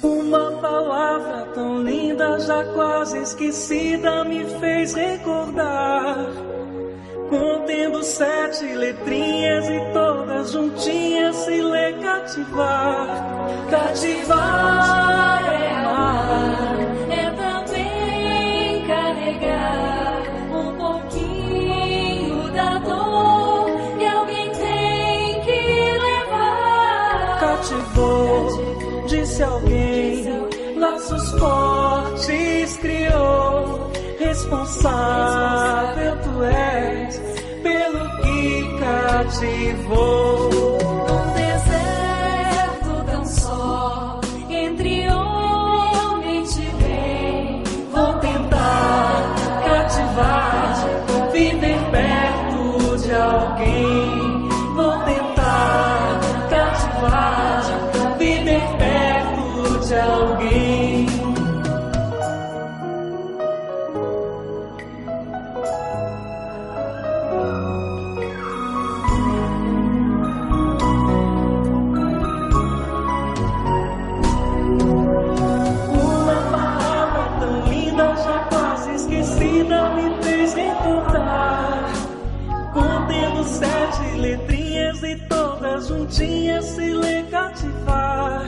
Uma palavra tão linda, já quase esquecida, me fez recordar. Contendo 7 letrinhas e todas juntinhas se lê cativar. Cativar é amar, é também carregar um pouquinho da dor que alguém tem que levar. Cativou, disse alguém, laços fortes criou. Responsável tu és pelo que cativou. Num deserto tão só, entre homem te vem. Vou tentar cativar, viver perto de alguém. Vou tentar cativar, viver perto de alguém. Me fez recordar, contendo 7 letrinhas e todas juntinhas se lê cativar.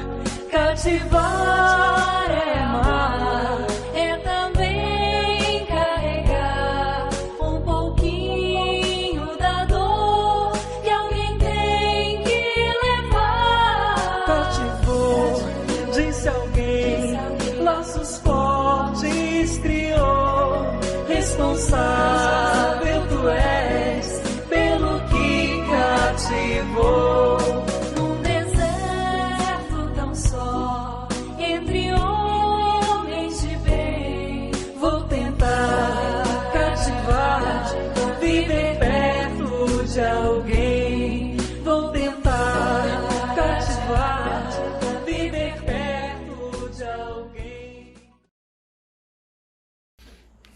Cativar é amar, é também carregar um pouquinho da dor que alguém tem que levar. Cativou, disse alguém, laços fortes criou. Responsável tu és pelo que cativou. Num deserto tão só, entre homens de bem. Vou tentar cativar, viver perto de alguém. Vou tentar cativar, viver perto de alguém.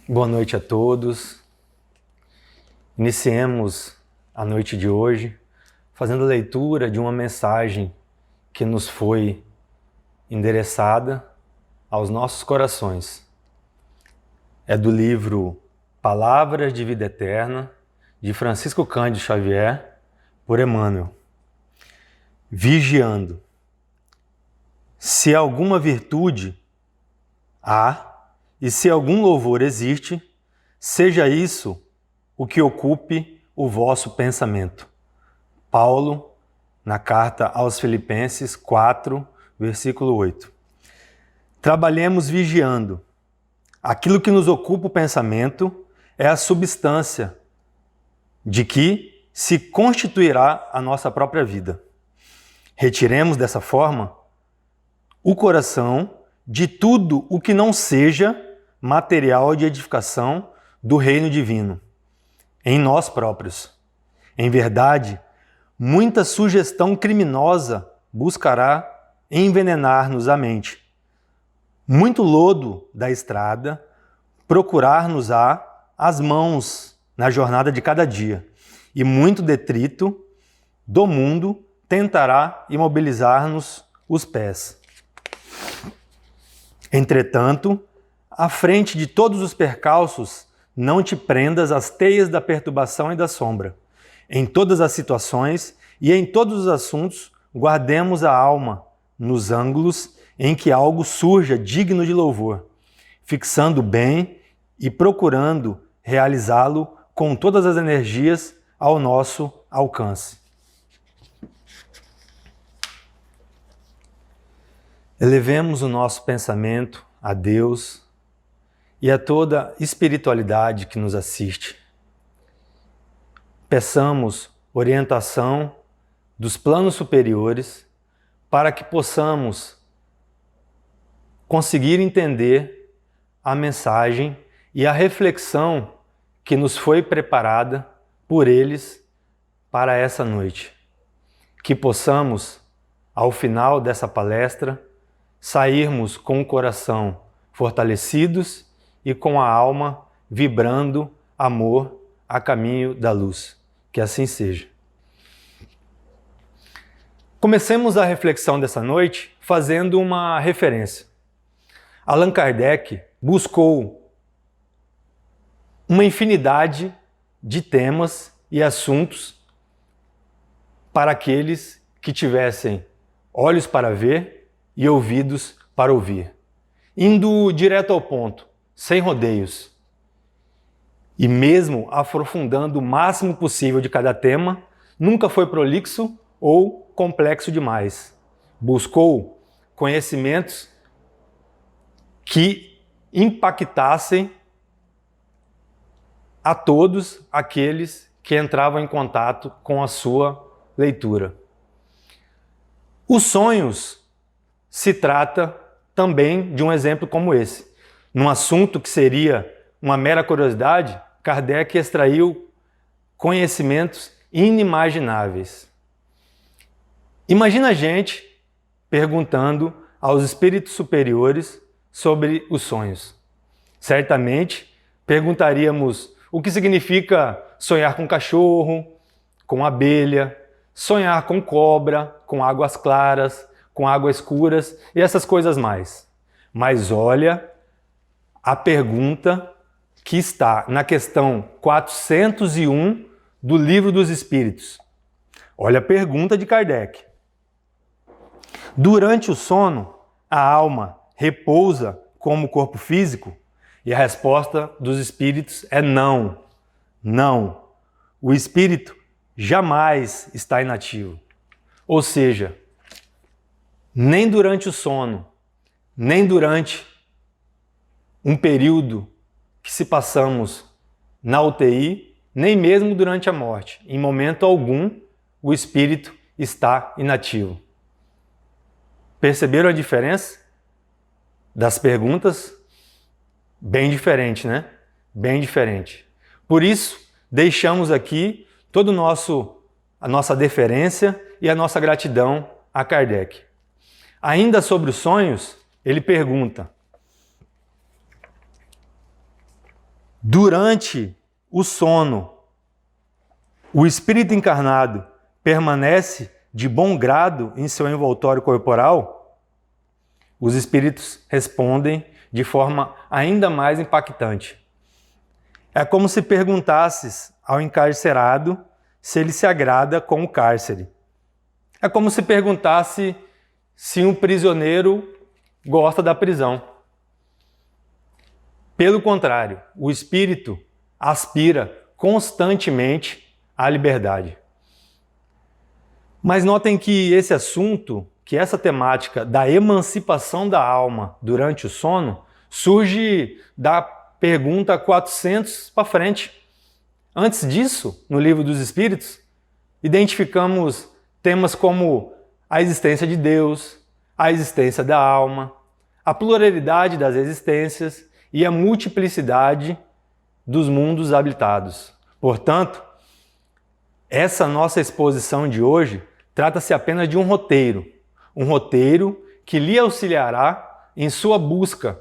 Boa noite a todos. Iniciemos a noite de hoje fazendo a leitura de uma mensagem que nos foi endereçada aos nossos corações. É do livro Palavras de Vida Eterna, de Francisco Cândido Xavier, por Emmanuel. Vigiando. Se alguma virtude há, e se algum louvor existe, seja isso o que ocupe o vosso pensamento. Paulo, na carta aos Filipenses 4, versículo 8. Trabalhemos vigiando. Aquilo que nos ocupa o pensamento é a substância de que se constituirá a nossa própria vida. Retiremos dessa forma o coração de tudo o que não seja material de edificação do reino divino, em nós próprios. Em verdade, muita sugestão criminosa buscará envenenar-nos a mente. Muito lodo da estrada procurar-nos-á as mãos na jornada de cada dia, e muito detrito do mundo tentará imobilizar-nos os pés. Entretanto, à frente de todos os percalços, não te prendas às teias da perturbação e da sombra. Em todas as situações e em todos os assuntos, guardemos a alma nos ângulos em que algo surja digno de louvor, fixando bem e procurando realizá-lo com todas as energias ao nosso alcance. Elevemos o nosso pensamento a Deus e a toda espiritualidade que nos assiste. Peçamos orientação dos planos superiores para que possamos conseguir entender a mensagem e a reflexão que nos foi preparada por eles para essa noite. Que possamos, ao final dessa palestra, sairmos com o coração fortalecidos e com a alma vibrando amor a caminho da luz. Que assim seja. Comecemos a reflexão dessa noite fazendo uma referência. Allan Kardec buscou uma infinidade de temas e assuntos para aqueles que tivessem olhos para ver e ouvidos para ouvir, indo direto ao ponto, sem rodeios, e mesmo aprofundando o máximo possível de cada tema, nunca foi prolixo ou complexo demais. Buscou conhecimentos que impactassem a todos aqueles que entravam em contato com a sua leitura. Os sonhos se trata também de um exemplo como esse. Num assunto que seria uma mera curiosidade, Kardec extraiu conhecimentos inimagináveis. Imagina a gente perguntando aos espíritos superiores sobre os sonhos. Certamente perguntaríamos o que significa sonhar com cachorro, com abelha, sonhar com cobra, com águas claras, com águas escuras e essas coisas mais. Mas olha a pergunta que está na questão 401 do Livro dos Espíritos. Olha a pergunta de Kardec. Durante o sono, a alma repousa como o corpo físico? E a resposta dos espíritos é não. Não. O espírito jamais está inativo. Ou seja, nem durante o sono, nem durante um período que se passamos na UTI, nem mesmo durante a morte. Em momento algum, o espírito está inativo. Perceberam a diferença das perguntas? Bem diferente, né? Bem diferente. Por isso, deixamos aqui todo a nossa deferência e a nossa gratidão a Kardec. Ainda sobre os sonhos, ele pergunta: durante o sono, o espírito encarnado permanece de bom grado em seu envoltório corporal? Os espíritos respondem de forma ainda mais impactante. É como se perguntasses ao encarcerado se ele se agrada com o cárcere. É como se perguntasse se um prisioneiro gosta da prisão. Pelo contrário, o espírito aspira constantemente à liberdade. Mas notem que esse assunto, que essa temática da emancipação da alma durante o sono, surge da pergunta 400 para frente. Antes disso, no Livro dos Espíritos, identificamos temas como a existência de Deus, a existência da alma, a pluralidade das existências e a multiplicidade dos mundos habitados. Portanto, essa nossa exposição de hoje trata-se apenas de um roteiro que lhe auxiliará em sua busca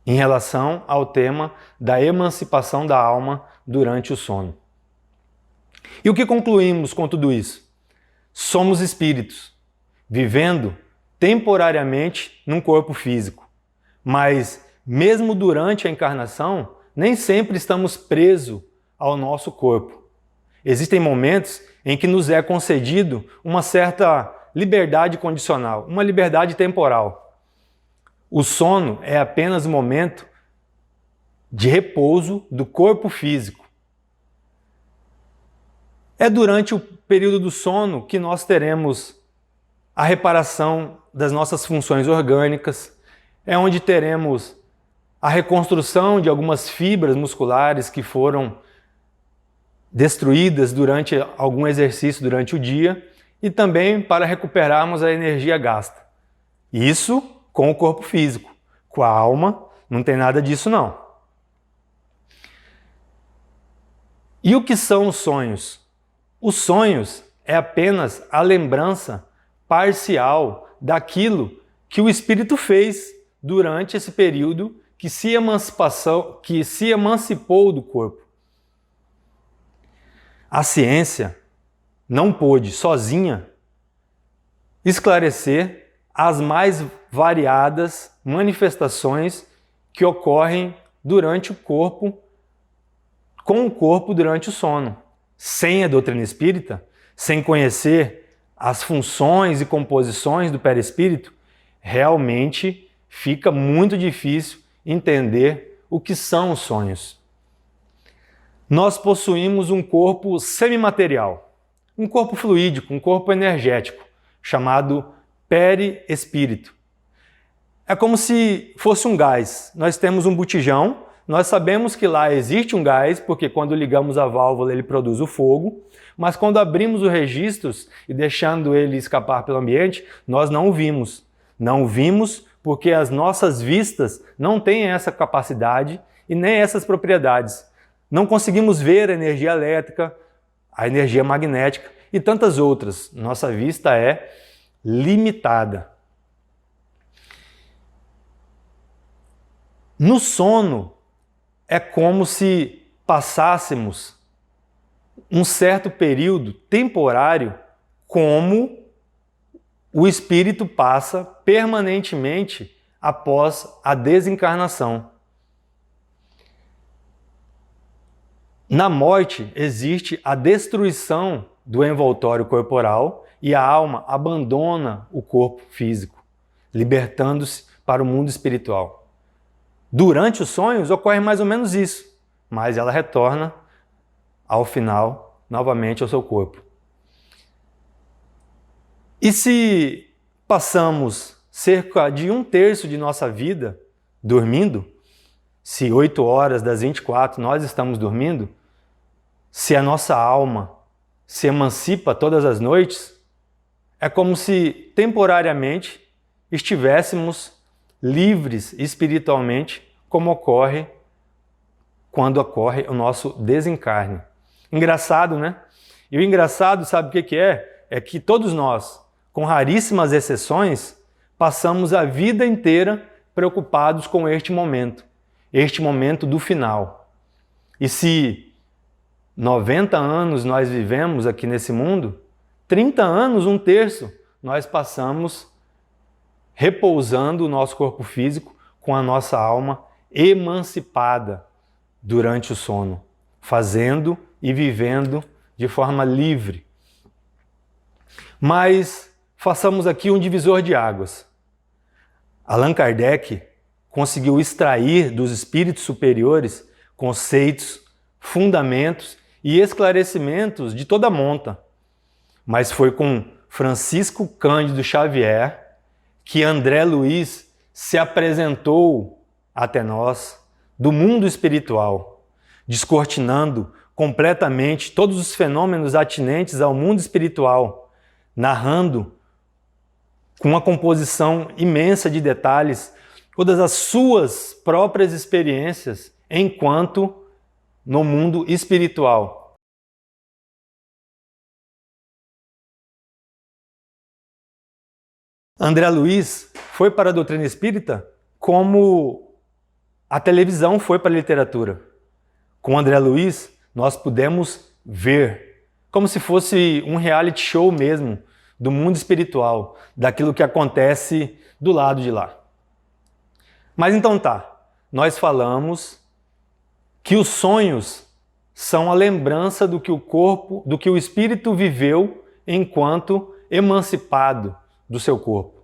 em relação ao tema da emancipação da alma durante o sono. E o que concluímos com tudo isso? Somos espíritos, vivendo temporariamente num corpo físico, mas mesmo durante a encarnação, nem sempre estamos presos ao nosso corpo. Existem momentos em que nos é concedido uma certa liberdade condicional, uma liberdade temporal. O sono é apenas um momento de repouso do corpo físico. É durante o período do sono que nós teremos a reparação das nossas funções orgânicas, é onde teremos a reconstrução de algumas fibras musculares que foram destruídas durante algum exercício durante o dia e também para recuperarmos a energia gasta. Isso com o corpo físico. Com a alma, não tem nada disso não. E o que são os sonhos? Os sonhos é apenas a lembrança parcial daquilo que o espírito fez durante esse período que se emancipou do corpo. A ciência não pôde, sozinha, esclarecer as mais variadas manifestações que ocorrem durante o corpo, com o corpo durante o sono. Sem a doutrina espírita, sem conhecer as funções e composições do perispírito, realmente fica muito difícil entender o que são os sonhos. Nós possuímos um corpo semimaterial, um corpo fluídico, um corpo energético, chamado perispírito. É como se fosse um gás. Nós temos um botijão, nós sabemos que lá existe um gás, porque quando ligamos a válvula ele produz o fogo, mas quando abrimos os registros e deixando ele escapar pelo ambiente, nós não o vimos. Não o vimos porque as nossas vistas não têm essa capacidade e nem essas propriedades. Não conseguimos ver a energia elétrica, a energia magnética e tantas outras. Nossa vista é limitada. No sono, é como se passássemos um certo período temporário, como o espírito passa permanentemente após a desencarnação. Na morte existe a destruição do envoltório corporal e a alma abandona o corpo físico, libertando-se para o mundo espiritual. Durante os sonhos ocorre mais ou menos isso, mas ela retorna ao final novamente ao seu corpo. E se passamos cerca de 1/3 de nossa vida dormindo, se 8 horas das 24 nós estamos dormindo, se a nossa alma se emancipa todas as noites, é como se temporariamente estivéssemos livres espiritualmente, como ocorre quando ocorre o nosso desencarne. Engraçado, né? E o engraçado, sabe o que é? É que todos nós, com raríssimas exceções, passamos a vida inteira preocupados com este momento do final. E se 90 anos nós vivemos aqui nesse mundo, 30 anos, 1/3, nós passamos repousando o nosso corpo físico com a nossa alma emancipada durante o sono, fazendo e vivendo de forma livre. Mas façamos aqui um divisor de águas. Allan Kardec conseguiu extrair dos espíritos superiores conceitos, fundamentos e esclarecimentos de toda a monta. Mas foi com Francisco Cândido Xavier que André Luiz se apresentou até nós do mundo espiritual, descortinando completamente todos os fenômenos atinentes ao mundo espiritual, narrando com uma composição imensa de detalhes todas as suas próprias experiências enquanto no mundo espiritual. André Luiz foi para a doutrina espírita como a televisão foi para a literatura. Com André Luiz, nós pudemos ver, como se fosse um reality show mesmo, do mundo espiritual, daquilo que acontece do lado de lá. Mas então tá, nós falamos que os sonhos são a lembrança do que o espírito viveu enquanto emancipado do seu corpo.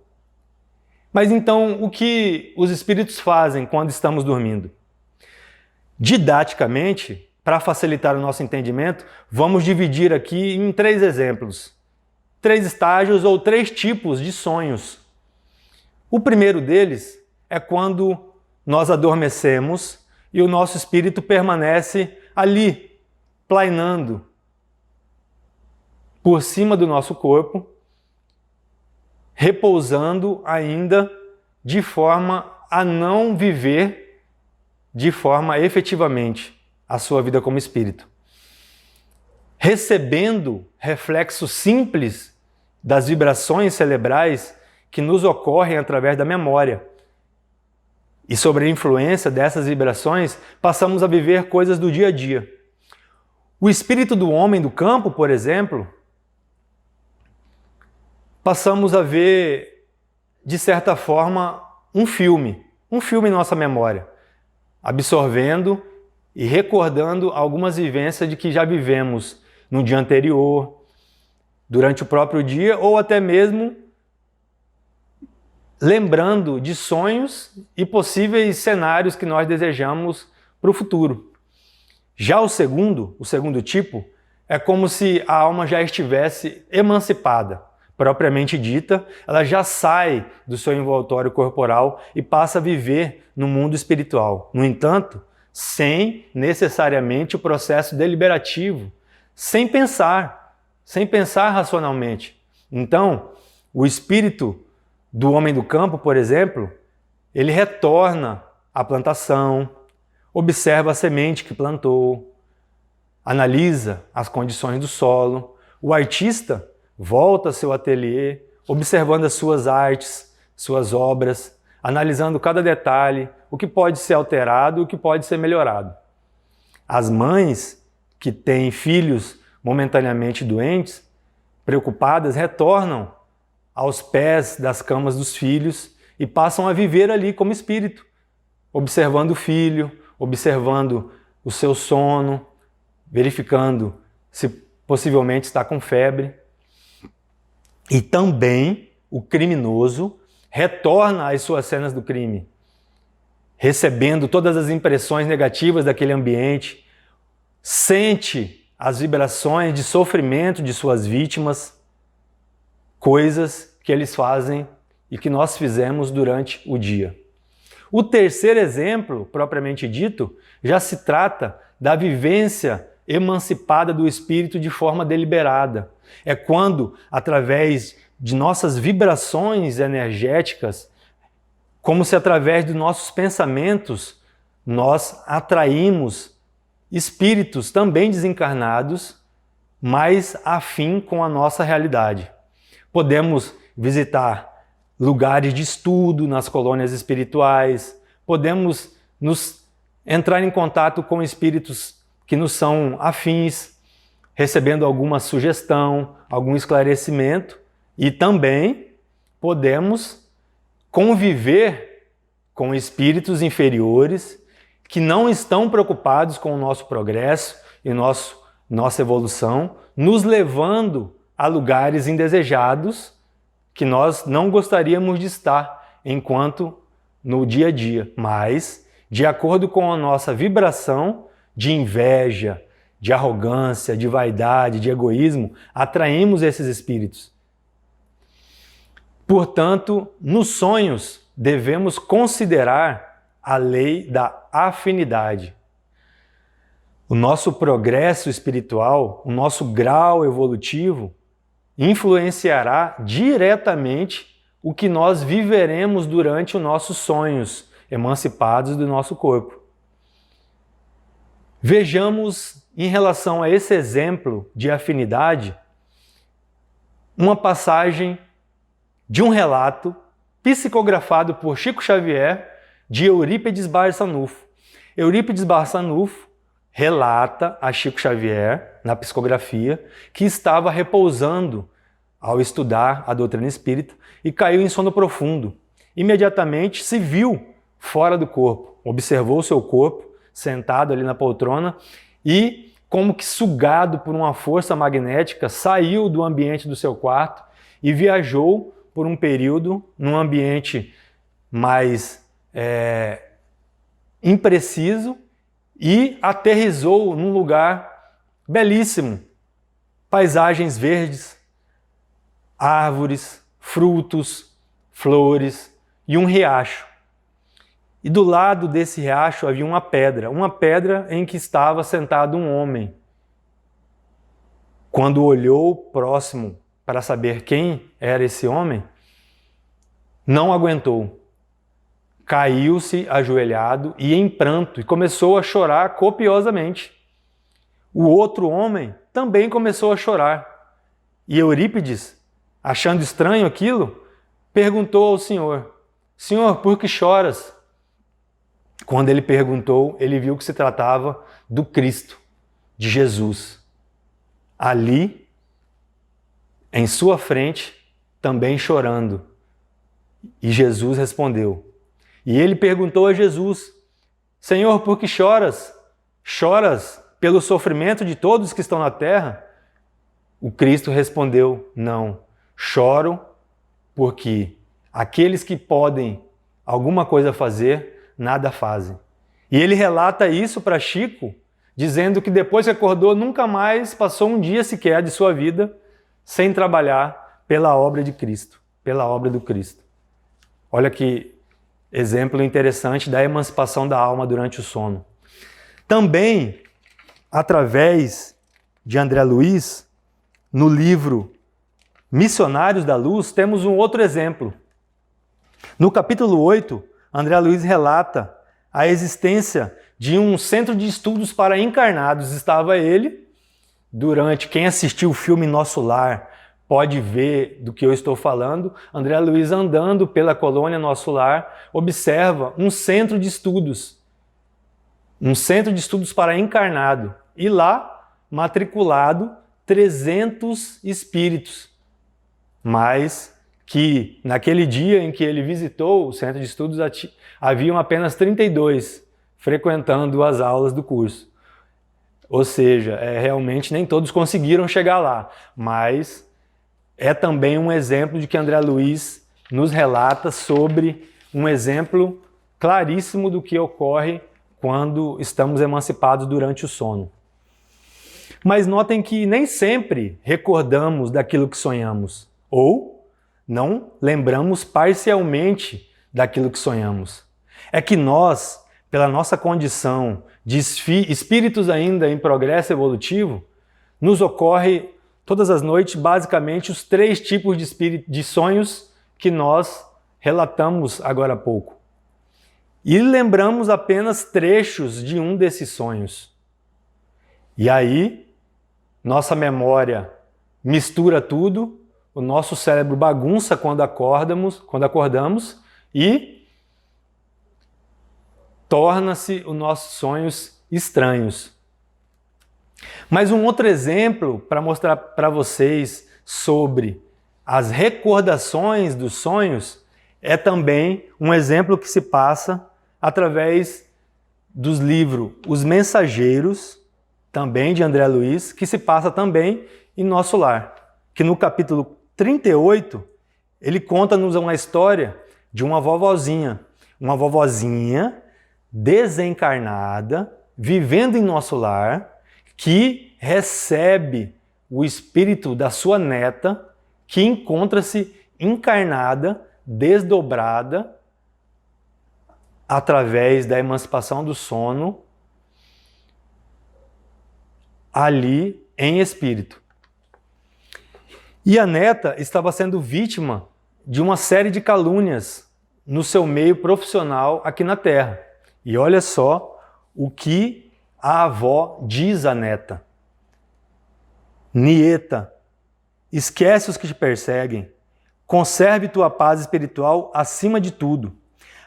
Mas então, o que os espíritos fazem quando estamos dormindo? Didaticamente, para facilitar o nosso entendimento, vamos dividir aqui em 3 exemplos. 3 estágios ou 3 tipos de sonhos. O primeiro deles é quando nós adormecemos e o nosso espírito permanece ali, plainando por cima do nosso corpo, repousando ainda de forma a não viver de forma efetivamente a sua vida como espírito. Recebendo reflexos simples das vibrações cerebrais que nos ocorrem através da memória. E sobre a influência dessas vibrações, passamos a viver coisas do dia a dia. O espírito do homem do campo, por exemplo, passamos a ver, de certa forma, um filme em nossa memória, absorvendo e recordando algumas vivências de que já vivemos no dia anterior, durante o próprio dia, ou até mesmo lembrando de sonhos e possíveis cenários que nós desejamos para o futuro. Já o segundo tipo, é como se a alma já estivesse emancipada, propriamente dita, ela já sai do seu envoltório corporal e passa a viver no mundo espiritual. No entanto, sem necessariamente o processo deliberativo, sem pensar racionalmente. Então, o espírito do homem do campo, por exemplo, ele retorna à plantação, observa a semente que plantou, analisa as condições do solo. O artista volta ao seu ateliê, observando as suas artes, suas obras, analisando cada detalhe, o que pode ser alterado, o que pode ser melhorado. As mães que têm filhos momentaneamente doentes, preocupadas, retornam aos pés das camas dos filhos e passam a viver ali como espírito, observando o filho, observando o seu sono, verificando se possivelmente está com febre. E também o criminoso retorna às suas cenas do crime, recebendo todas as impressões negativas daquele ambiente, sente as vibrações de sofrimento de suas vítimas, coisas que eles fazem e que nós fizemos durante o dia. O terceiro exemplo, propriamente dito, já se trata da vivência emancipada do espírito de forma deliberada. É quando, através de nossas vibrações energéticas, como se através dos nossos pensamentos, nós atraímos espíritos também desencarnados, mais afim com a nossa realidade. Podemos visitar lugares de estudo nas colônias espirituais, podemos entrar em contato com espíritos que nos são afins, recebendo alguma sugestão, algum esclarecimento, e também podemos conviver com espíritos inferiores que não estão preocupados com o nosso progresso e nossa evolução, nos levando a lugares indesejados que nós não gostaríamos de estar enquanto no dia a dia, mas de acordo com a nossa vibração de inveja, de arrogância, de vaidade, de egoísmo, atraímos esses espíritos. Portanto, nos sonhos devemos considerar a lei da afinidade. O nosso progresso espiritual, o nosso grau evolutivo, influenciará diretamente o que nós viveremos durante os nossos sonhos, emancipados do nosso corpo. Vejamos, em relação a esse exemplo de afinidade, uma passagem de um relato psicografado por Chico Xavier de Eurípides Barçanufo. Eurípides Barçanufo relata a Chico Xavier, na psicografia, que estava repousando ao estudar a doutrina espírita e caiu em sono profundo. Imediatamente se viu fora do corpo, observou o seu corpo sentado ali na poltrona e, como que sugado por uma força magnética, saiu do ambiente do seu quarto e viajou por um período num ambiente mais impreciso e aterrissou num lugar belíssimo, paisagens verdes, árvores, frutos, flores e um riacho. E do lado desse riacho havia uma pedra em que estava sentado um homem. Quando olhou próximo para saber quem era esse homem, não aguentou. Caiu-se ajoelhado e em pranto e começou a chorar copiosamente. O outro homem também começou a chorar. E Eurípides, achando estranho aquilo, perguntou ao Senhor: Senhor, por que choras? Quando ele perguntou, ele viu que se tratava do Cristo, de Jesus. Ali, em sua frente, também chorando. E Jesus respondeu. E ele perguntou a Jesus: Senhor, por que choras? Choras pelo sofrimento de todos que estão na terra? O Cristo respondeu: não, choro porque aqueles que podem alguma coisa fazer, nada fazem. E ele relata isso para Chico, dizendo que depois que acordou, nunca mais passou um dia sequer de sua vida sem trabalhar pela obra de Cristo, pela obra do Cristo. Olha que exemplo interessante da emancipação da alma durante o sono. Também, através de André Luiz, no livro Missionários da Luz, temos um outro exemplo. No capítulo 8, André Luiz relata a existência de um centro de estudos para encarnados. Estava ele, quem assistiu o filme Nosso Lar pode ver do que eu estou falando, André Luiz andando pela colônia Nosso Lar, observa um centro de estudos para encarnado, e lá, matriculado, 300 espíritos, mas que naquele dia em que ele visitou o centro de estudos haviam apenas 32 frequentando as aulas do curso. Ou seja, realmente nem todos conseguiram chegar lá, mas é também um exemplo de que André Luiz nos relata sobre um exemplo claríssimo do que ocorre quando estamos emancipados durante o sono. Mas notem que nem sempre recordamos daquilo que sonhamos, ou não lembramos parcialmente daquilo que sonhamos. É que nós, pela nossa condição de espíritos ainda em progresso evolutivo, nos ocorre todas as noites basicamente os 3 tipos de sonhos que nós relatamos agora há pouco. E lembramos apenas trechos de um desses sonhos. E aí, nossa memória mistura tudo, o nosso cérebro bagunça quando acordamos e torna-se os nossos sonhos estranhos. Mas um outro exemplo para mostrar para vocês sobre as recordações dos sonhos é também um exemplo que se passa através dos livros Os Mensageiros, também de André Luiz, que se passa também em Nosso Lar, que no capítulo 38 ele conta-nos uma história de uma vovozinha desencarnada, vivendo em nosso lar, que recebe o espírito da sua neta, que encontra-se encarnada, desdobrada, através da emancipação do sono, ali em espírito. E a neta estava sendo vítima de uma série de calúnias no seu meio profissional aqui na Terra. E olha só o que a avó diz à neta. Nieta, esquece os que te perseguem. Conserve tua paz espiritual acima de tudo.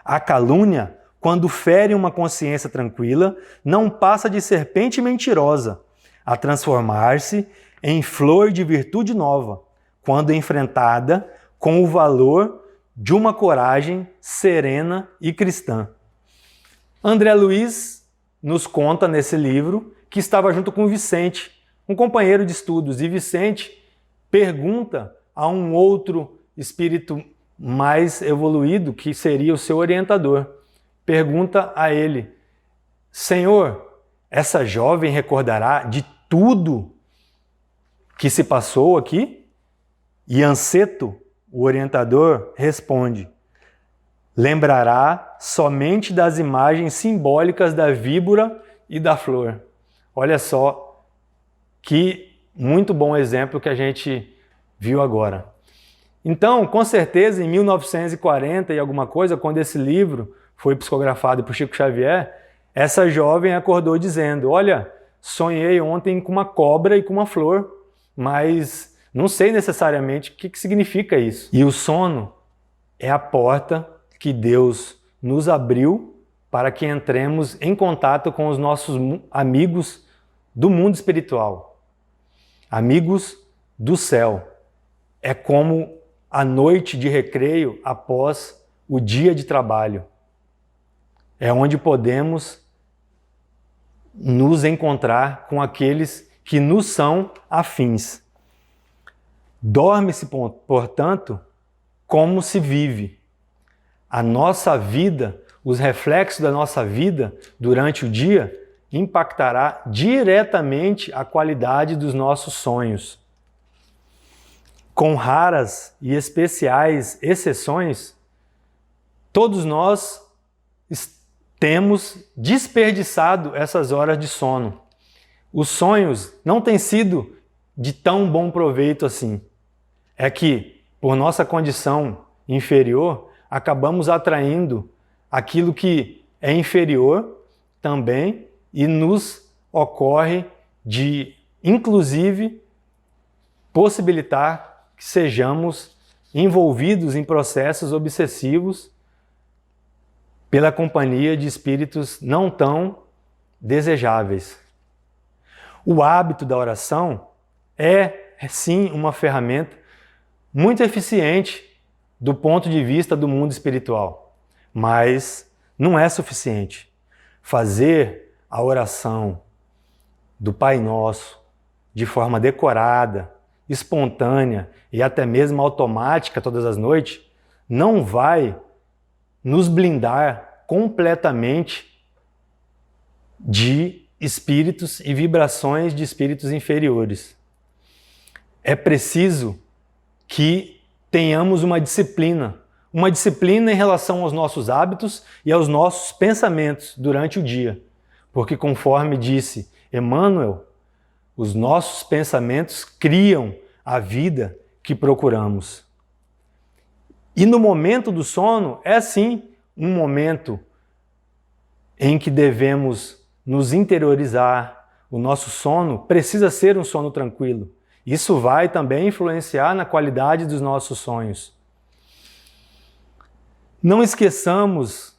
A calúnia, quando fere uma consciência tranquila, não passa de serpente mentirosa, a transformar-se em flor de virtude nova, quando enfrentada com o valor de uma coragem serena e cristã. André Luiz nos conta nesse livro que estava junto com Vicente, um companheiro de estudos, e Vicente pergunta a um outro espírito mais evoluído, que seria o seu orientador, pergunta a ele: Senhor, essa jovem recordará de tudo que se passou aqui? E Anceto, o orientador, responde: lembrará somente das imagens simbólicas da víbora e da flor. Olha só que muito bom exemplo que a gente viu agora. Então, com certeza, em 1940 e alguma coisa, quando esse livro foi psicografado por Chico Xavier, essa jovem acordou dizendo: olha, sonhei ontem com uma cobra e com uma flor, mas não sei necessariamente o que significa isso. E o sono é a porta que Deus nos abriu para que entremos em contato com os nossos amigos do mundo espiritual, amigos do céu. É como a noite de recreio após o dia de trabalho. É onde podemos nos encontrar com aqueles que nos são afins. Dorme-se, portanto, como se vive. A nossa vida, os reflexos da nossa vida durante o dia impactará diretamente a qualidade dos nossos sonhos. Com raras e especiais exceções, todos nós temos desperdiçado essas horas de sono. Os sonhos não têm sido de tão bom proveito assim. É que, por nossa condição inferior, acabamos atraindo aquilo que é inferior também e nos ocorre de, inclusive, possibilitar que sejamos envolvidos em processos obsessivos pela companhia de espíritos não tão desejáveis. O hábito da oração é, sim, uma ferramenta muito eficiente do ponto de vista do mundo espiritual, mas não é suficiente. Fazer a oração do Pai Nosso de forma decorada, espontânea e até mesmo automática todas as noites não vai nos blindar completamente de espíritos e vibrações de espíritos inferiores. É preciso que tenhamos uma disciplina em relação aos nossos hábitos e aos nossos pensamentos durante o dia. Porque, conforme disse Emmanuel, os nossos pensamentos criam a vida que procuramos. E no momento do sono, é sim um momento em que devemos nos interiorizar. O nosso sono precisa ser um sono tranquilo. Isso vai também influenciar na qualidade dos nossos sonhos. Não esqueçamos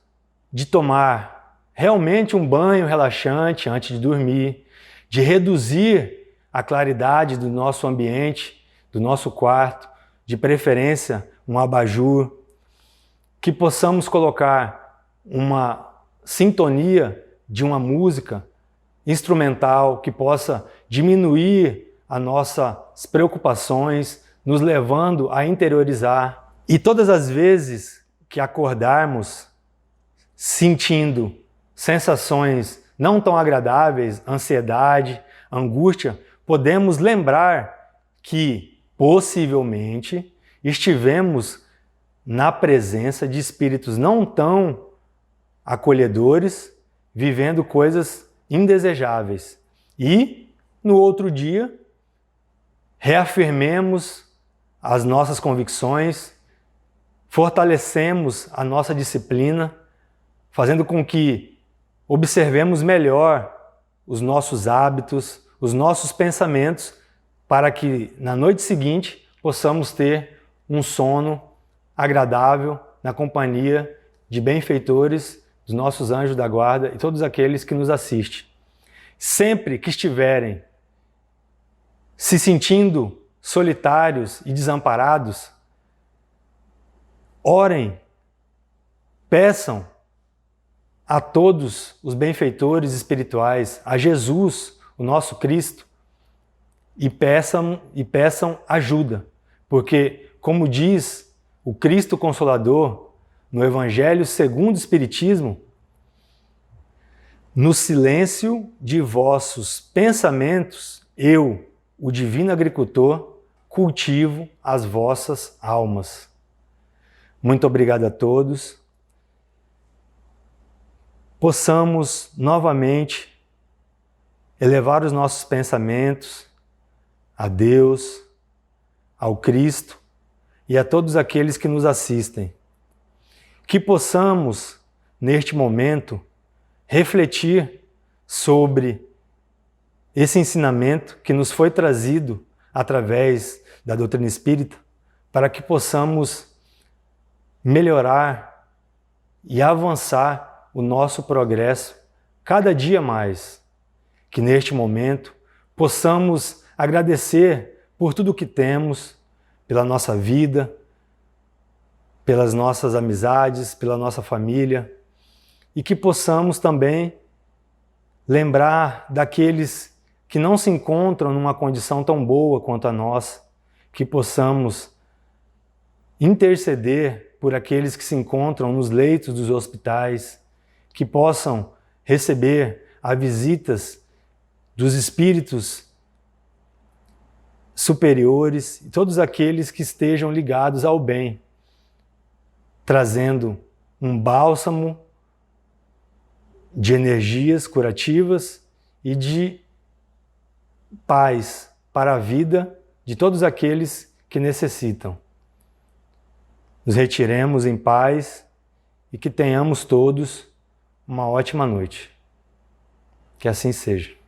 de tomar realmente um banho relaxante antes de dormir, de reduzir a claridade do nosso ambiente, do nosso quarto, de preferência um abajur, que possamos colocar uma sintonia de uma música instrumental que possa diminuir as nossas preocupações, nos levando a interiorizar. E todas as vezes que acordarmos sentindo sensações não tão agradáveis, ansiedade, angústia, podemos lembrar que, possivelmente, estivemos na presença de espíritos não tão acolhedores, vivendo coisas indesejáveis. E, no outro dia, reafirmemos as nossas convicções, fortalecemos a nossa disciplina, fazendo com que observemos melhor os nossos hábitos, os nossos pensamentos, para que na noite seguinte possamos ter um sono agradável na companhia de benfeitores, dos nossos anjos da guarda e todos aqueles que nos assistem. Sempre que estiverem se sentindo solitários e desamparados, orem, peçam a todos os benfeitores espirituais, a Jesus, o nosso Cristo, e peçam ajuda, porque, como diz o Cristo Consolador no Evangelho segundo o Espiritismo, no silêncio de vossos pensamentos, eu, o divino agricultor, cultivo as vossas almas. Muito obrigado a todos. Possamos novamente elevar os nossos pensamentos a Deus, ao Cristo e a todos aqueles que nos assistem. Que possamos, neste momento, refletir sobre esse ensinamento que nos foi trazido através da doutrina espírita, para que possamos melhorar e avançar o nosso progresso cada dia mais. Que neste momento possamos agradecer por tudo que temos, pela nossa vida, pelas nossas amizades, pela nossa família, e que possamos também lembrar daqueles que não se encontram numa condição tão boa quanto a nossa, que possamos interceder por aqueles que se encontram nos leitos dos hospitais, que possam receber as visitas dos espíritos superiores e todos aqueles que estejam ligados ao bem, trazendo um bálsamo de energias curativas e de paz para a vida de todos aqueles que necessitam. Nos retiremos em paz e que tenhamos todos uma ótima noite. Que assim seja.